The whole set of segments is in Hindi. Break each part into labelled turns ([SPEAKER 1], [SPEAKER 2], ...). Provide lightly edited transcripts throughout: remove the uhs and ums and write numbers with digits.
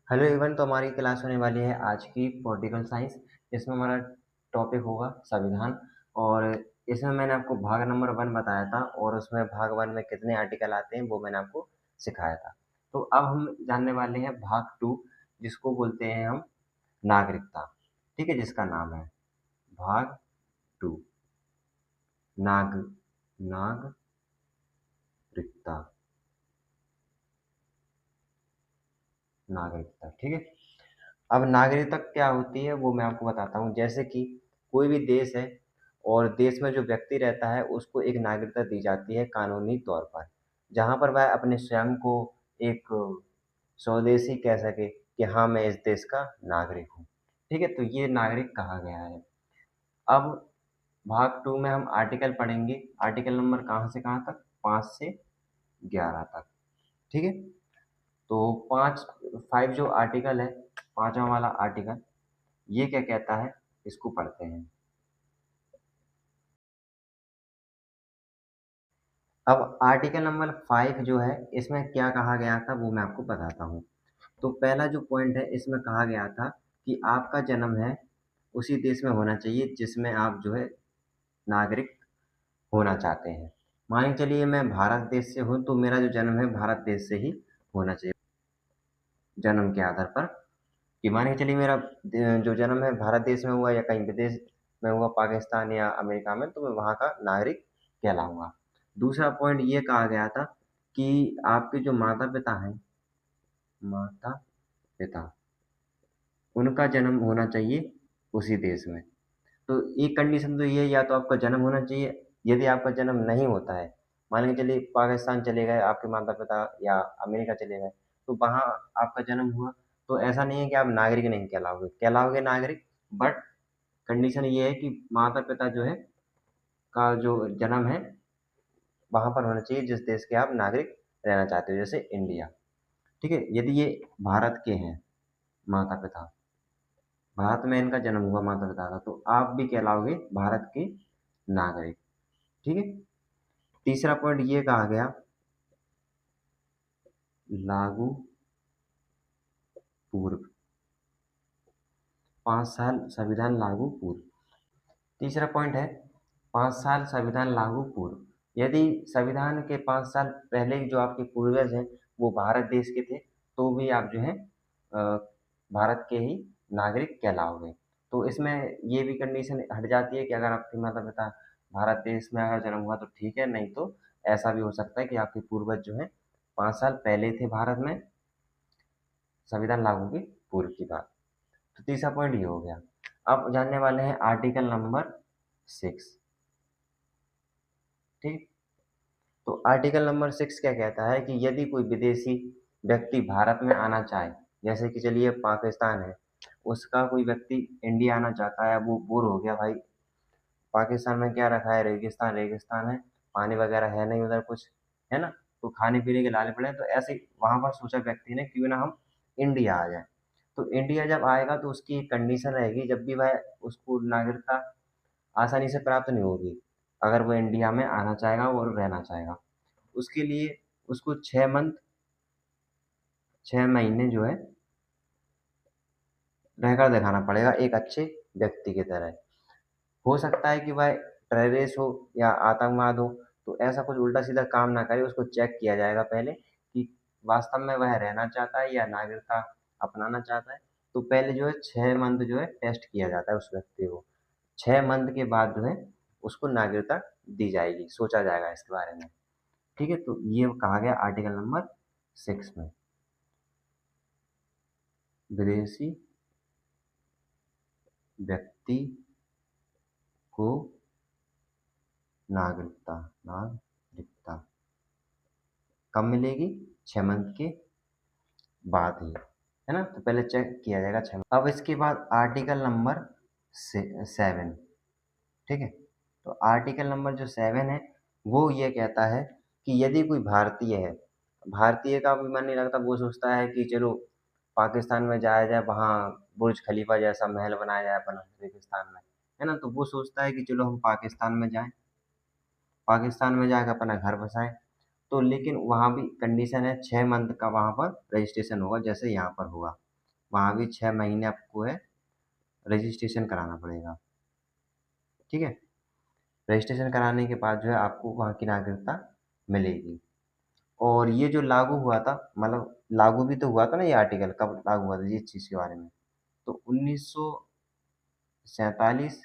[SPEAKER 1] Hello everyone. तो हमारी क्लास होने वाली है आज की पॉलिटिकल साइंस। इसमें हमारा टॉपिक होगा संविधान। और इसमें मैंने आपको भाग नंबर 1 बताया था और उसमें भाग 1 में कितने आर्टिकल आते हैं वो मैंने आपको सिखाया था। तो अब हम जानने वाले हैं भाग 2, जिसको बोलते हैं हम नागरिकता। ठीक है, जिसका नाम है भाग 2, नाग नागरिकता। नागरिकता, ठीक है। अब नागरिकता क्या होती है वो मैं आपको बताता हूँ। जैसे कि कोई भी देश है और देश में जो व्यक्ति रहता है उसको एक नागरिकता दी जाती है कानूनी तौर पर, जहाँ पर वह अपने स्वयं को एक स्वदेशी कह सके कि हाँ, मैं इस देश का नागरिक हूँ। ठीक है, तो ये नागरिक कहा गया है। अब भाग 2 में हम आर्टिकल पढ़ेंगे। आर्टिकल नंबर कहाँ से कहाँ तक? 5 से 11 तक। ठीक है। तो 5 जो आर्टिकल है, पांचवा वाला आर्टिकल, ये क्या कहता है, इसको पढ़ते हैं। अब आर्टिकल नंबर 5 जो है, इसमें क्या कहा गया था वो मैं आपको बताता हूँ। तो पहला जो पॉइंट है, इसमें कहा गया था कि आपका जन्म है उसी देश में होना चाहिए जिसमें आप जो है नागरिक होना चाहते हैं। मान के चलिए मैं भारत देश से हूँ तो मेरा जो जन्म है भारत देश से ही होना चाहिए, जन्म के आधार पर। कि मान के चलिए मेरा जो जन्म है भारत देश में हुआ या कहीं विदेश में हुआ, पाकिस्तान या अमेरिका में, तो मैं वहाँ का नागरिक कहलाऊंगा। दूसरा पॉइंट ये कहा गया था कि आपके जो माता पिता हैं, माता पिता, उनका जन्म होना चाहिए उसी देश में। तो एक कंडीशन तो ये है, या तो आपका जन्म होना चाहिए। यदि आपका जन्म नहीं होता है, मान के चलिए पाकिस्तान चले गए आपके माता पिता या अमेरिका चले गए, तो वहाँ आपका जन्म हुआ, तो ऐसा नहीं है कि आप नागरिक नहीं कहलाओगे, कहलाओगे नागरिक। बट कंडीशन ये है कि माता पिता जो है का जो जन्म है वहाँ पर होना चाहिए जिस देश के आप नागरिक रहना चाहते हो, जैसे इंडिया। ठीक है, यदि ये भारत के हैं माता पिता, भारत में इनका जन्म हुआ माता पिता का, तो आप भी कहलाओगे भारत के नागरिक। ठीक है। तीसरा पॉइंट ये कहा गया, लागू पूर्व, 5 साल संविधान लागू पूर्व। तीसरा पॉइंट है 5 साल संविधान लागू पूर्व। यदि संविधान के 5 साल पहले जो आपके पूर्वज हैं वो भारत देश के थे, तो भी आप जो है भारत के ही नागरिक कहलाओगे। तो इसमें ये भी कंडीशन हट जाती है कि अगर आपके माता पिता भारत देश में अगर जन्म हुआ तो ठीक है, नहीं तो ऐसा भी हो सकता है कि आपके पूर्वज जो है 5 साल पहले थे भारत में, संविधान लागू के पूर्व की बात। तो तीसरा पॉइंट ये हो गया। अब जानने वाले हैं आर्टिकल नंबर 6। ठीक। तो आर्टिकल नंबर 6 क्या कहता है कि यदि कोई विदेशी व्यक्ति भारत में आना चाहे, जैसे कि चलिए पाकिस्तान है, उसका कोई व्यक्ति इंडिया आना चाहता है, वो बोर हो गया भाई, पाकिस्तान में क्या रखा है, रेगिस्तान रेगिस्तान है, पानी वगैरह है नहीं उधर कुछ, है ना, तो खाने पीने के लाले पड़े, तो ऐसे वहां पर सोचा व्यक्ति ने क्यों ना हम इंडिया आ जाए। तो इंडिया जब आएगा तो उसकी एक कंडीशन रहेगी, जब भी वह उसको नागरिकता आसानी से प्राप्त नहीं होगी अगर वो इंडिया में आना चाहेगा और रहना चाहेगा। उसके लिए उसको 6 मंथ, 6 महीने जो है रहकर दिखाना पड़ेगा एक अच्छे व्यक्ति की तरह। हो सकता है कि वह टेररिस्ट हो या आतंकवाद हो, तो ऐसा कुछ उल्टा सीधा काम ना करे, उसको चेक किया जाएगा पहले कि वास्तव में वह रहना चाहता है या नागरिकता अपनाना चाहता है। तो पहले जो है 6 मंथ जो है टेस्ट किया जाता है उस व्यक्ति को। 6 मंथ के बाद जो है उसको नागरिकता दी जाएगी, सोचा जाएगा इसके बारे में। ठीक है, तो ये कहा गया आर्टिकल नंबर 6 में, विदेशी व्यक्ति को नागरिकता, नागरिकता कब मिलेगी? 6 मंथ के बाद ही, है ना। तो पहले चेक किया जाएगा 6 मंथ। अब इसके बाद आर्टिकल नंबर 7। ठीक है। तो आर्टिकल नंबर जो 7 है वो ये कहता है कि यदि कोई भारतीय है, भारतीय का भी मन नहीं लगता, वो सोचता है कि चलो पाकिस्तान में जाया जाए, वहाँ बुर्ज खलीफा जैसा महल बनाया जाए अपन रेगिस्तान में, है ना, तो वो सोचता है कि चलो हम पाकिस्तान में जाएं, पाकिस्तान में जाकर अपना घर बसाएं। तो लेकिन वहाँ भी कंडीशन है 6 मंथ का वहाँ पर रजिस्ट्रेशन होगा जैसे यहाँ पर होगा। वहाँ भी 6 महीने आपको है रजिस्ट्रेशन कराना पड़ेगा। ठीक है, रजिस्ट्रेशन कराने के बाद जो है आपको वहाँ की नागरिकता मिलेगी। और ये जो लागू हुआ था, मतलब लागू भी तो हुआ था ना, ये आर्टिकल कब लागू हुआ था ये चीज़ के बारे में, तो 1947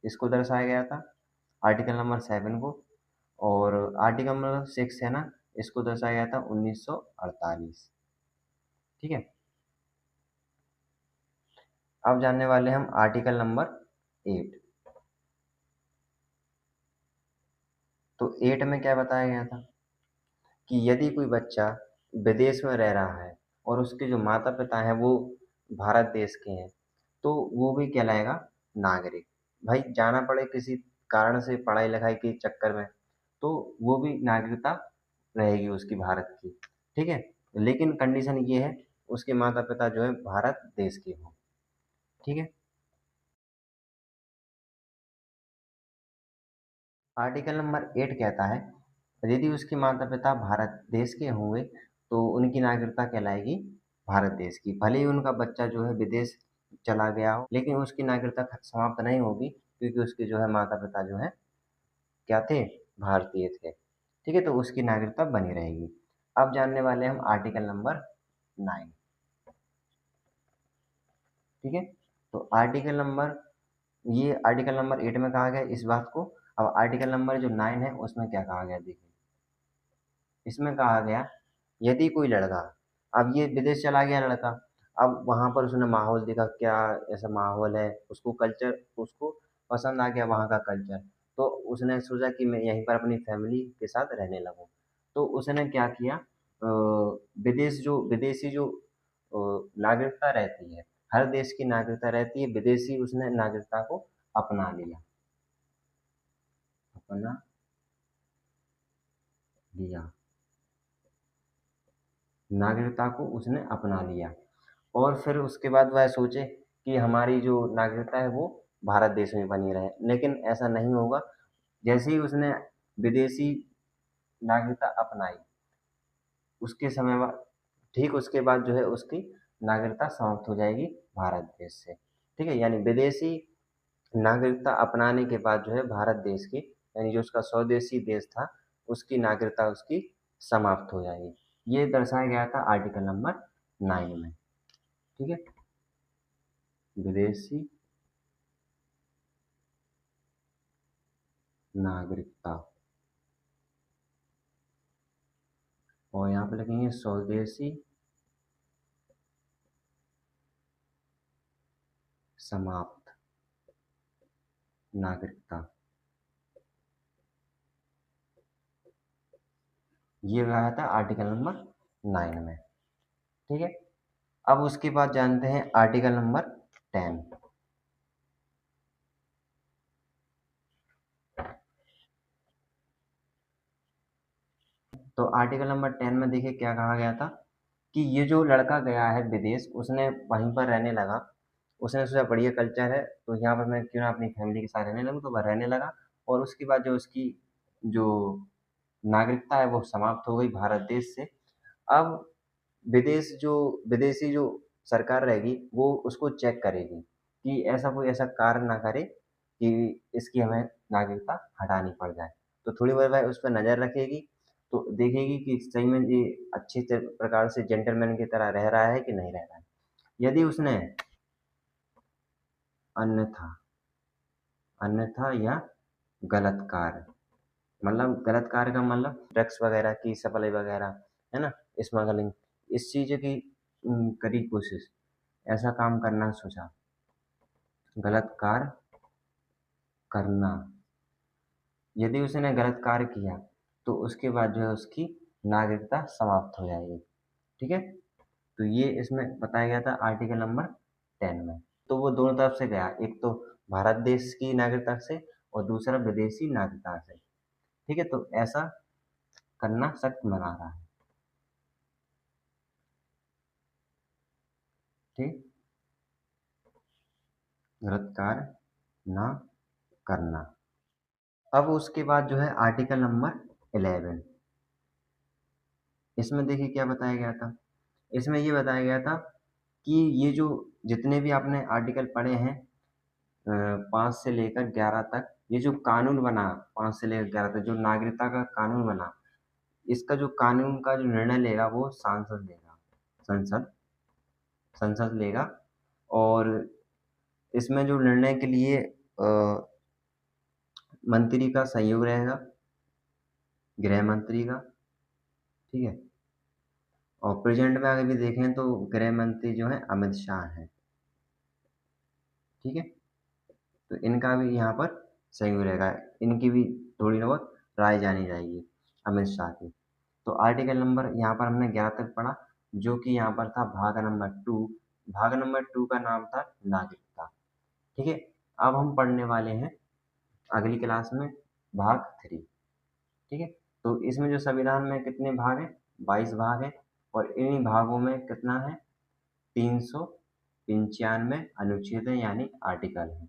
[SPEAKER 1] इसको दर्शाया गया था, आर्टिकल नंबर 7 को। और आर्टिकल नंबर 6 है ना, इसको दर्शाया गया था 1948। ठीक है, अब जानने वाले हम आर्टिकल नंबर 8। तो 8 में क्या बताया गया था कि यदि कोई बच्चा विदेश में रह रहा है और उसके जो माता पिता हैं वो भारत देश के हैं, तो वो भी कहलाएगा नागरिक। भाई जाना पड़े किसी कारण से पढ़ाई लिखाई के चक्कर में, तो वो भी नागरिकता रहेगी उसकी भारत की। ठीक है, लेकिन कंडीशन ये है, उसके माता पिता जो है भारत देश के हों। ठीक है, आर्टिकल नंबर 8 कहता है यदि उसके माता पिता भारत देश के होंगे तो उनकी नागरिकता कहलाएगी भारत देश की। भले ही उनका बच्चा जो है विदेश चला गया हो, लेकिन उसकी नागरिकता समाप्त नहीं होगी, क्योंकि उसके जो है माता पिता जो है क्या थे, भारतीय थे। ठीक है, तो उसकी नागरिकता बनी रहेगी। अब जानने वाले हम आर्टिकल नंबर 9। ठीक है, तो आर्टिकल नंबर 8 में कहा गया इस बात को। अब आर्टिकल नंबर जो 9 है उसमें क्या कहा गया देखिए। इसमें कहा गया यदि कोई लड़का, अब ये विदेश चला गया लड़का, अब वहाँ पर उसने माहौल देखा, क्या ऐसा माहौल है, उसको कल्चर, उसको पसंद आ गया वहाँ का कल्चर, तो उसने सोचा कि मैं यहीं पर अपनी फैमिली के साथ रहने लगूँ। तो उसने क्या किया, विदेशी जो नागरिकता रहती है, हर देश की नागरिकता रहती है, विदेशी उसने नागरिकता को अपना लिया, अपना लिया, नागरिकता को उसने अपना लिया। और फिर उसके बाद वह सोचे कि हमारी जो नागरिकता है वो भारत देश में बनी रहे, लेकिन ऐसा नहीं होगा। जैसे ही उसने विदेशी नागरिकता अपनाई, उसके समय बाद, ठीक उसके बाद जो है उसकी नागरिकता समाप्त हो जाएगी भारत देश से। ठीक है, यानी विदेशी नागरिकता अपनाने के बाद जो है भारत देश की, यानी जो उसका स्वदेशी देश था, उसकी नागरिकता उसकी समाप्त हो जाएगी। ये दर्शाया गया था आर्टिकल नंबर 9 में। ठीक है, विदेशी नागरिकता, और यहाँ पे लिखेंगे स्वदेशी समाप्त नागरिकता। ये रहा था आर्टिकल नंबर 9 में। ठीक है, अब उसके बाद जानते हैं आर्टिकल नंबर 10। तो आर्टिकल नंबर 10 में देखिए क्या कहा गया था कि ये जो लड़का गया है विदेश, उसने वहीं पर रहने लगा, उसने सोचा बढ़िया कल्चर है तो यहाँ पर मैं क्यों ना अपनी फैमिली के साथ रहने लगूँ, तो वह रहने लगा। और उसके बाद जो उसकी जो नागरिकता है वो समाप्त हो गई भारत देश से। अब विदेशी जो सरकार रहेगी वो उसको चेक करेगी कि ऐसा कोई ऐसा कार्य ना करे कि इसकी हमें नागरिकता हटानी पड़ जाए। तो थोड़ी बहुत वह उस पर नज़र रखेगी, तो देखेगी कि सही में ये अच्छी प्रकार से जेंटलमैन की तरह रह रहा है कि नहीं रह रहा है। यदि उसने अन्यथा अन्यथा या गलत कार्य, मतलब गलत कार्य का मतलब ड्रग्स वगैरह की सप्लाई वगैरह, है ना, स्मगलिंग, इस चीज़ की करी कोशिश, ऐसा काम करना सोचा, गलत कार्य करना, यदि उसने गलत कार्य किया तो उसके बाद जो है उसकी नागरिकता समाप्त हो जाएगी। ठीक है, तो ये इसमें बताया गया था आर्टिकल नंबर 10 में। तो वो दोनों तरफ से गया, एक तो भारत देश की नागरिकता से और दूसरा विदेशी नागरिकता से। ठीक है, तो ऐसा करना सख्त मना रहा है। ठीक, गलत कार्य ना करना। अब उसके बाद जो है आर्टिकल नंबर 11, इसमें देखिए क्या बताया गया था। इसमें ये बताया गया था कि ये जो जितने भी आपने आर्टिकल पढ़े हैं 5 से लेकर 11 तक, ये जो कानून बना 5 से लेकर 11 तक, जो नागरिकता का कानून बना, इसका जो कानून का जो निर्णय लेगा वो सांसद लेगा, संसद संसद लेगा। और इसमें जो निर्णय के लिए मंत्री का सहयोग रहेगा, गृह मंत्री का, ठीक है। और प्रेजेंट में अगर भी देखें तो गृह मंत्री जो है अमित शाह हैं, ठीक है। तो इनका भी यहाँ पर सहयोग रहेगा, इनकी भी थोड़ी बहुत राय जानी जाएगी अमित शाह की। तो आर्टिकल नंबर यहाँ पर हमने 11 तक पढ़ा, जो कि यहाँ पर था भाग नंबर 2। भाग नंबर 2 का नाम था नागरिकता, ठीक है। अब हम पढ़ने वाले हैं अगली क्लास में भाग 3, ठीक है। तो इसमें जो संविधान में कितने भाग हैं, 22 भाग हैं, और इन्हीं भागों में कितना है, 395 अनुच्छेद है, यानी आर्टिकल है।